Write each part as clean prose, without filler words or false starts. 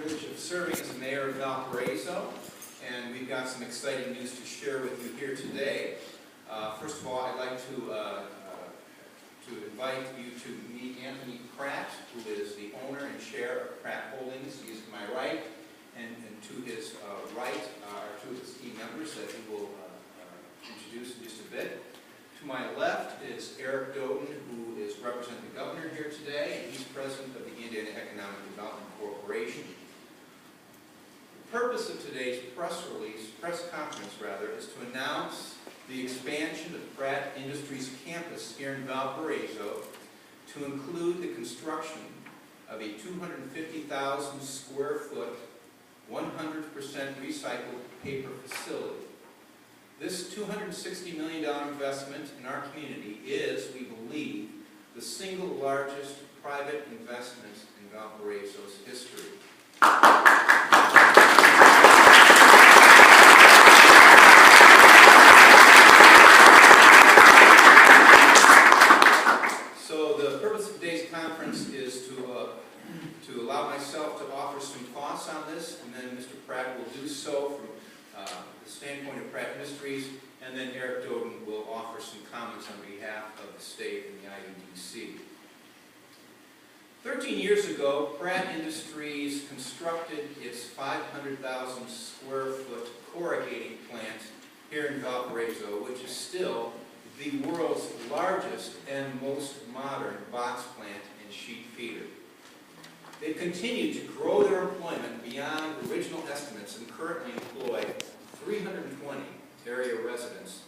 privilege of serving as the mayor of Valparaiso, and we've got some exciting news to share with you here today. First of all, I'd like to invite you to meet Anthony Pratt, who is the owner and chair of Pratt Holdings. He's to my right, and to his right are two of his key members that he will introduce in just a bit. To my left is Eric Doden, who is representing the governor here today, and he's president of the Indiana Economic Development Corporation. The purpose of today's press conference, is to announce the expansion of Pratt Industries campus here in Valparaiso to include the construction of a 250,000 square foot, 100% recycled paper facility. This $260 million investment in our community is, we believe, the single largest private investment in Valparaiso's history. So the purpose of today's conference is to allow myself to offer some thoughts on this, and then Mr. Pratt will do so from the standpoint of Pratt Industries, and then Eric Doden will offer some comments on behalf of the state and the IEDC. 13 years ago, Pratt Industries constructed its 500,000 square foot corrugating plant here in Valparaiso, which is still the world's largest and most modern box plant and sheet feeder. They've continued to grow their employment beyond original estimates and currently employ 320 area residents,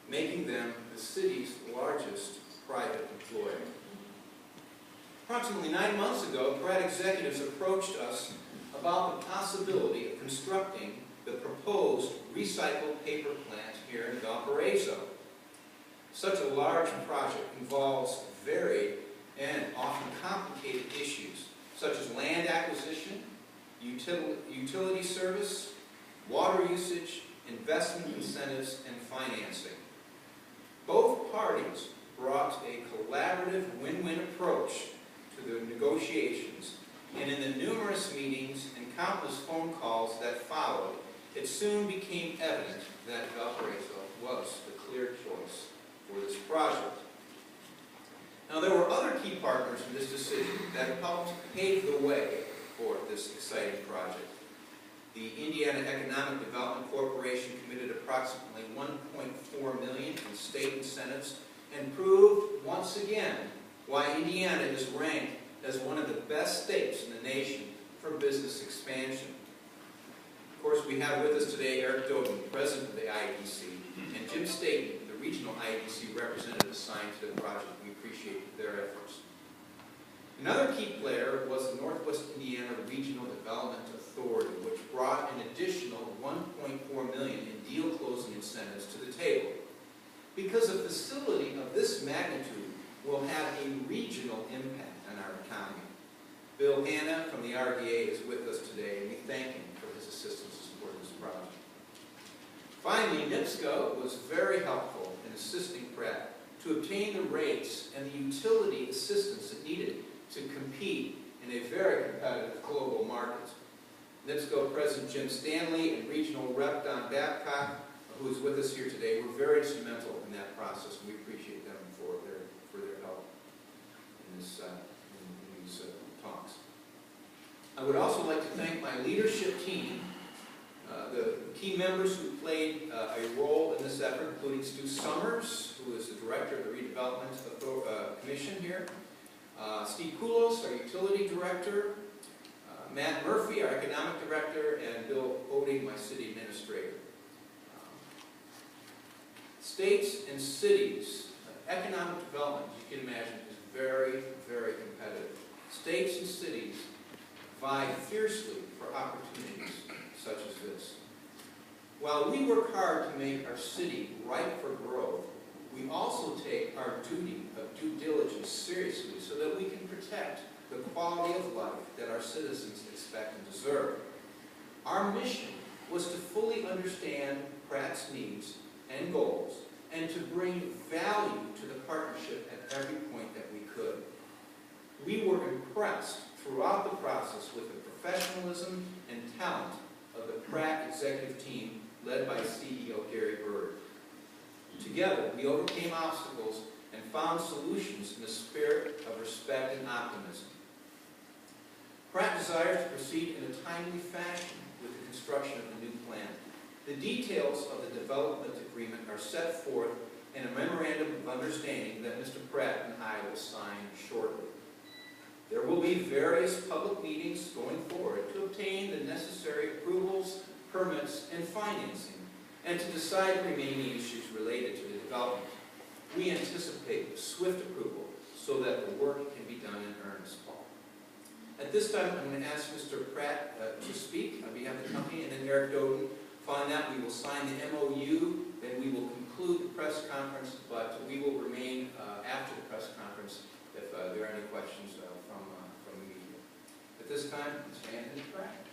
making them the city's largest private employer. Approximately 9 months ago, Pratt executives approached us about the possibility of constructing the proposed recycled paper plant here in Valparaiso. Such a large project involves varied and often complicated issues, such as land acquisition, utility service, water usage, investment incentives, and financing. Both parties brought a collaborative win-win approach to the negotiations, and in the numerous meetings and countless phone calls that followed, it soon became evident that Valparaiso was the clear choice for this project. Now, there were other key partners in this decision that helped pave the way for this exciting project. The Indiana Economic Development Corporation committed approximately $1.4 million in state incentives and proved once again why Indiana is ranked as one of the best states in the nation for business expansion. Of course, we have with us today Eric Doden, president of the IEDC, and Jim Staten, the regional IEDC representative assigned to the project. We appreciate their efforts. Another key player was the Northwest Indiana Regional Development Authority, which brought an additional $1.4 million in deal closing incentives to the table. Because a facility of this magnitude will have a regional impact on our economy. Bill Hanna from the RDA is with us today, and we thank him for his assistance in support of this project. Finally, NIPSCO was very helpful in assisting Pratt to obtain the rates and the utility assistance it needed to compete in a very competitive global market. NIPSCO President Jim Stanley and Regional Rep Don Babcock, who is with us here today, were very instrumental in that process, and we appreciate them for their help in these talks. I would also like to thank my leadership team, the key members who played a role in this effort, including Stu Summers, who is the director of the Redevelopment Commission here, Steve Koulos, our utility director, Matt Murphy, our economic director, and Bill Oding, my city administrator. States and cities, economic development, as you can imagine, is very, very competitive. States and cities vie fiercely for opportunities such as this. While we work hard to make our city ripe for growth, we also take our duty of due diligence seriously so that we can protect the quality of life that our citizens expect and deserve. Our mission was to fully understand Pratt's needs and goals and to bring value to the partnership at every point that we could. We were impressed throughout the process with the professionalism and talent of the Pratt executive team led by CEO Gary Bird. Together, we overcame obstacles and found solutions in the spirit of respect and optimism. Pratt desires to proceed in a timely fashion with the construction of the new plant. The details of the development agreement are set forth in a memorandum of understanding that Mr. Pratt and I will sign shortly. There will be various public meetings going forward to obtain the necessary approvals, permits, and financing, and to decide remaining issues related to the development. We anticipate swift approval so that the work can be done in earnest. At this time, I'm going to ask Mr. Pratt to speak on behalf of the company, and then Eric Doden. Following that, we will sign the MOU, then we will conclude the press conference, but we will remain after the press conference if there are any questions from the media. At this time, Mr. Anthony Pratt.